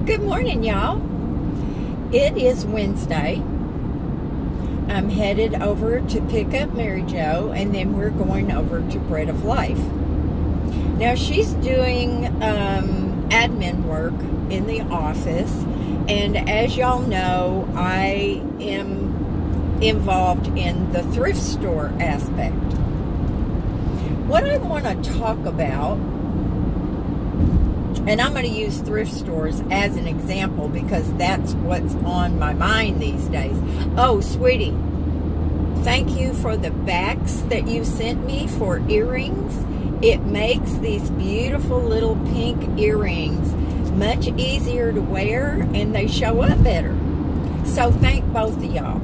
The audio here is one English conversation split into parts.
Good morning, y'all. It is Wednesday. I'm headed over to pick up Mary Jo, and then we're going over to Bread of Life. Now, she's doing admin work in the office, and as y'all know, I am involved in the thrift store aspect. What I want to talk about, and I'm going to use thrift stores as an example because that's what's on my mind these days. Oh, sweetie, thank you for the backs that you sent me for earrings. It makes these beautiful little pink earrings much easier to wear, and they show up better. So thank both of y'all.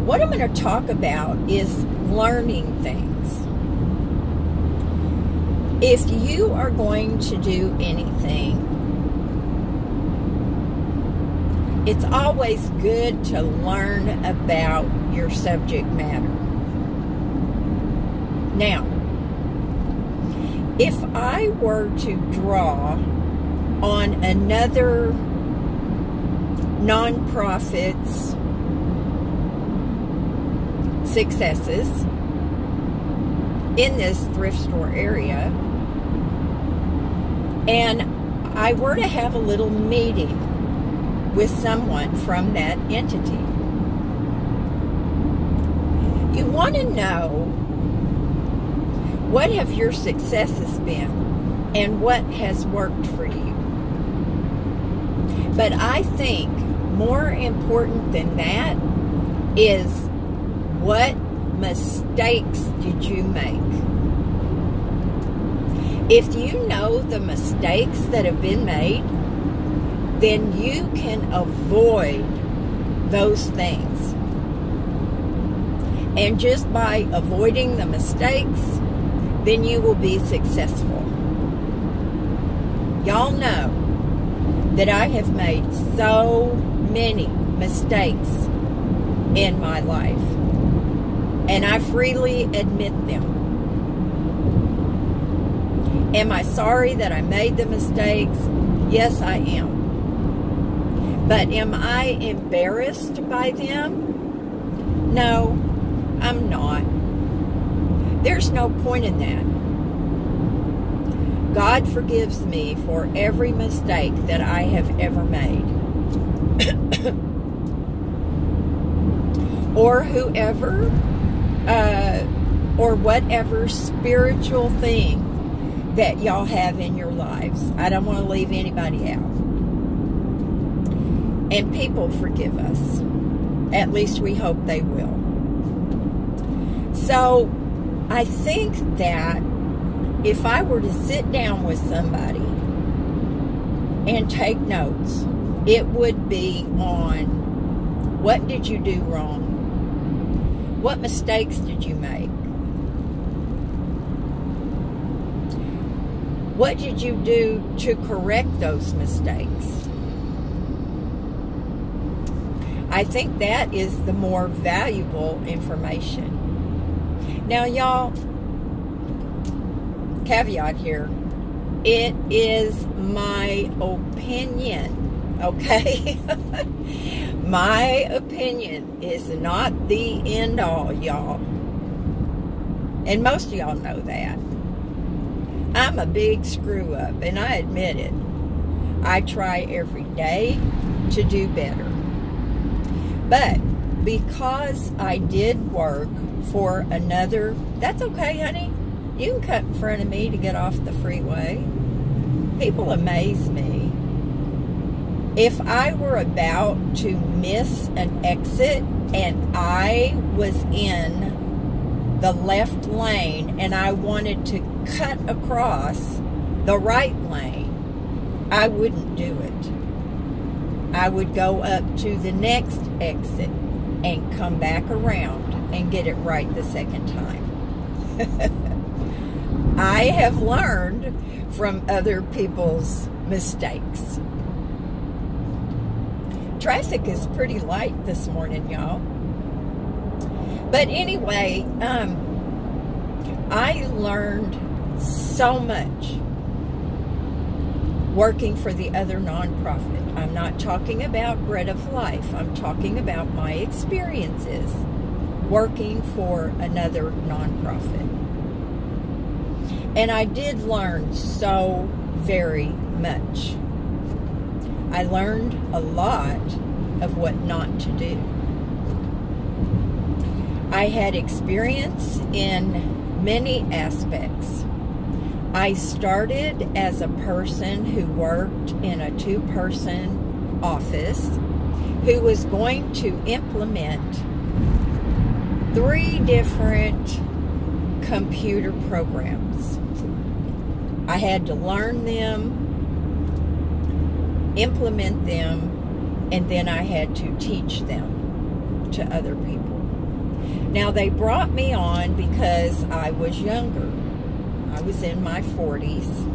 What I'm going to talk about is learning things. If you are going to do anything, it's always good to learn about your subject matter. Now, if I were to draw on another nonprofit's successes in this thrift store area, and I were to have a little meeting with someone from that entity, you want to know what have your successes been and what has worked for you. But I think more important than that is what mistakes did you make? If you know the mistakes that have been made, then you can avoid those things. And just by avoiding the mistakes, then you will be successful. Y'all know that I have made so many mistakes in my life, and I freely admit them. Am I sorry that I made the mistakes? Yes, I am. But am I embarrassed by them? No, I'm not. There's no point in that. God forgives me for every mistake that I have ever made. Or whoever, or whatever spiritual thing that y'all have in your lives. I don't want to leave anybody out. And people forgive us. At least we hope they will. So, I think that if I were to sit down with somebody and take notes, it would be on what did you do wrong? What mistakes did you make? What did you do to correct those mistakes? I think that is the more valuable information. Now, y'all, caveat here, it is my opinion, okay? My opinion is not the end all, y'all. And most of y'all know that. I'm a big screw up, and I admit it. I try every day to do better. But because I did work for another, that's okay, honey. You can cut in front of me to get off the freeway. People amaze me. If I were about to miss an exit and I was in the left lane and I wanted to cut across the right lane, I wouldn't do it. I would go up to the next exit and come back around and get it right the second time. I have learned from other people's mistakes. Traffic is pretty light this morning, y'all. But anyway, I learned so much working for the other nonprofit. I'm not talking about Bread of Life. I'm talking about my experiences working for another nonprofit. And I did learn so very much. I learned a lot of what not to do. I had experience in many aspects. I started as a person who worked in a two-person office who was going to implement 3 different computer programs. I had to learn them, implement them, and then I had to teach them to other people. Now, they brought me on because I was younger. I was in my 40s.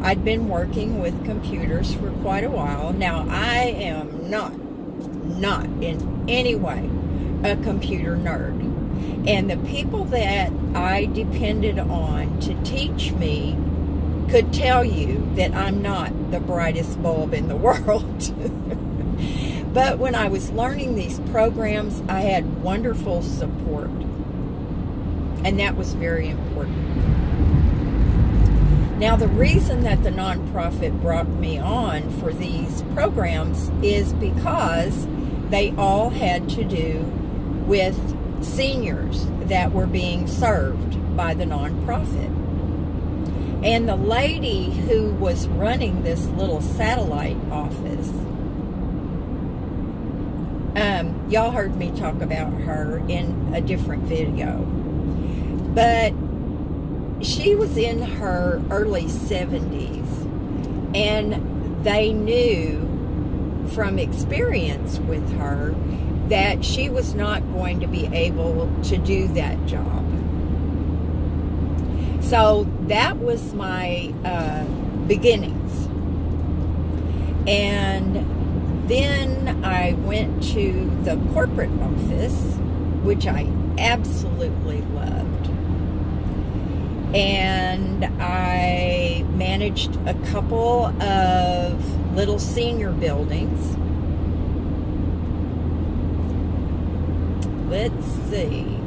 I'd been working with computers for quite a while. Now, I am not in any way a computer nerd. And the people that I depended on to teach me could tell you that I'm not the brightest bulb in the world. But when I was learning these programs, I had wonderful support. And that was very important. Now, the reason that the nonprofit brought me on for these programs is because they all had to do with seniors that were being served by the nonprofit. And the lady who was running this little satellite office, y'all heard me talk about her in a different video, but she was in her early 70s, and they knew from experience with her that she was not going to be able to do that job. So that was my beginnings. And then I went to the corporate office, which I absolutely loved. And I managed a couple of little senior buildings. Let's see.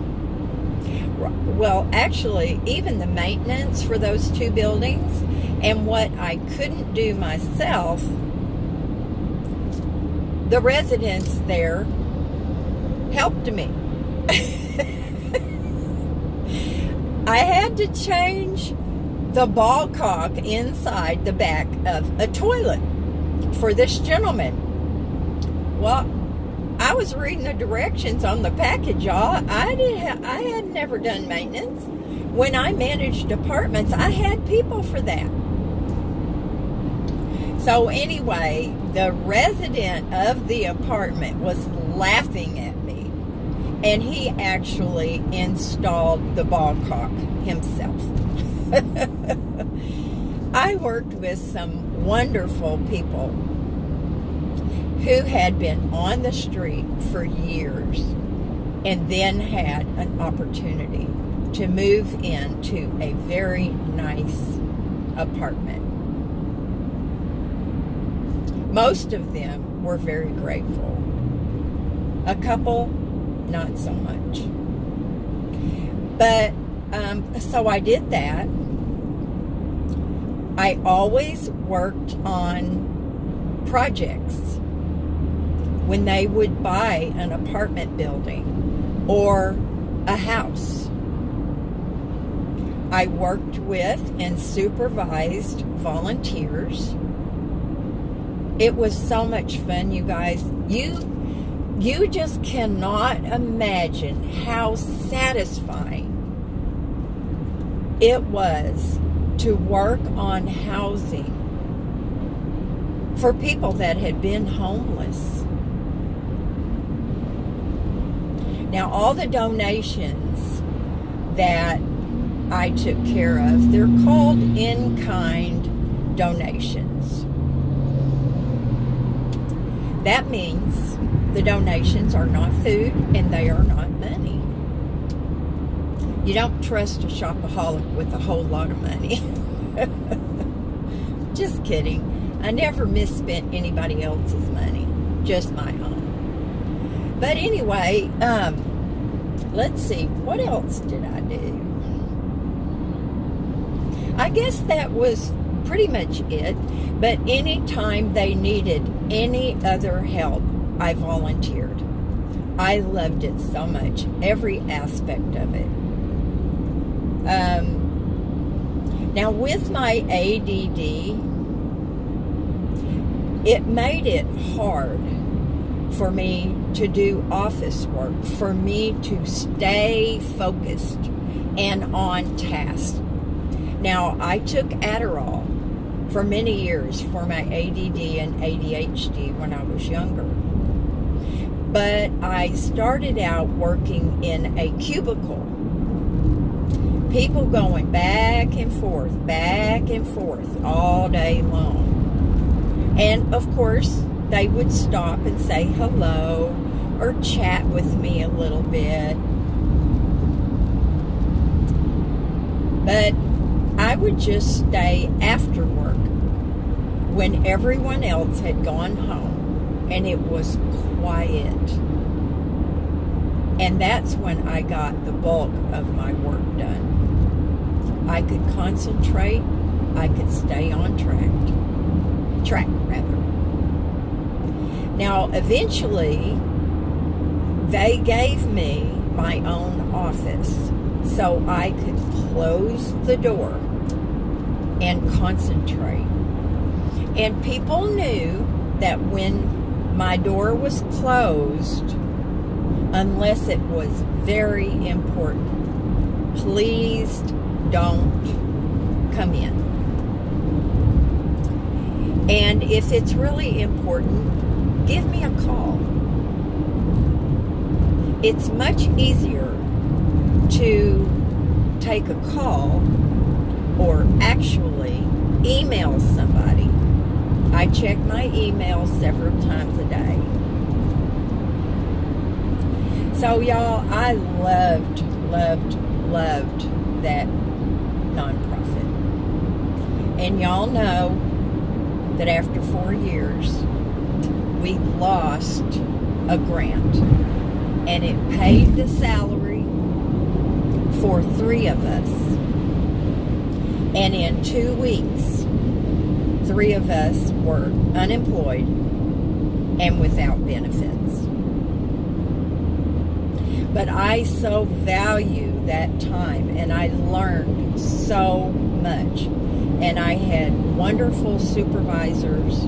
Well, actually, even the maintenance for those 2 buildings and what I couldn't do myself, the residents there helped me. I had to change the ball cock inside the back of a toilet for this gentleman. Well, I was reading the directions on the package, y'all. I had never done maintenance. When I managed apartments, I had people for that. So anyway, the resident of the apartment was laughing at me, and he actually installed the ball cock himself. I worked with some wonderful people who had been on the street for years and then had an opportunity to move into a very nice apartment. Most of them were very grateful. A couple, not so much. But, so I did that. I always worked on projects. When they would buy an apartment building or a house, I worked with and supervised volunteers. It was so much fun, you guys. You just cannot imagine how satisfying it was to work on housing for people that had been homeless. Now, all the donations that I took care of, they're called in-kind donations. That means the donations are not food and they are not money. You don't trust a shopaholic with a whole lot of money. Just kidding. I never misspent anybody else's money, just my own. But anyway, let's see, what else did I do? I guess that was pretty much it. But anytime they needed any other help, I volunteered. I loved it so much, every aspect of it. Now with my ADD, it made it hard for me to do office work, for me to stay focused and on task. Now, I took Adderall for many years for my ADD and ADHD when I was younger. But I started out working in a cubicle. People going back and forth all day long. And of course, they would stop and say hello or chat with me a little bit. But I would just stay after work when everyone else had gone home and it was quiet. And that's when I got the bulk of my work done. I could concentrate, I could stay on track rather. Now, eventually, they gave me my own office so I could close the door and concentrate. And people knew that when my door was closed, unless it was very important, please don't come in. And if it's really important, give me a call. It's much easier to take a call or actually email somebody. I check my email several times a day. So y'all, I loved that nonprofit. And y'all know that after 4 years, we lost a grant. And it paid the salary for 3 of us. And in 2 weeks, 3 of us were unemployed and without benefits. But I so value that time, and I learned so much. And I had wonderful supervisors,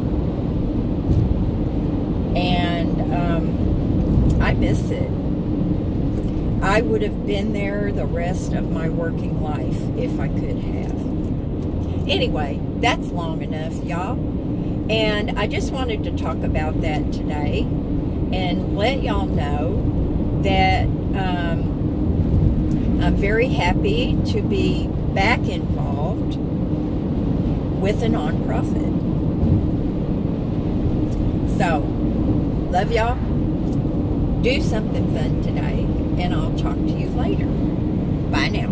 and I miss it. I would have been there the rest of my working life if I could have. Anyway, that's long enough, y'all. And I just wanted to talk about that today and let y'all know that I'm very happy to be back involved with a nonprofit. So, love y'all. Do something fun today, and I'll talk to you later. Bye now.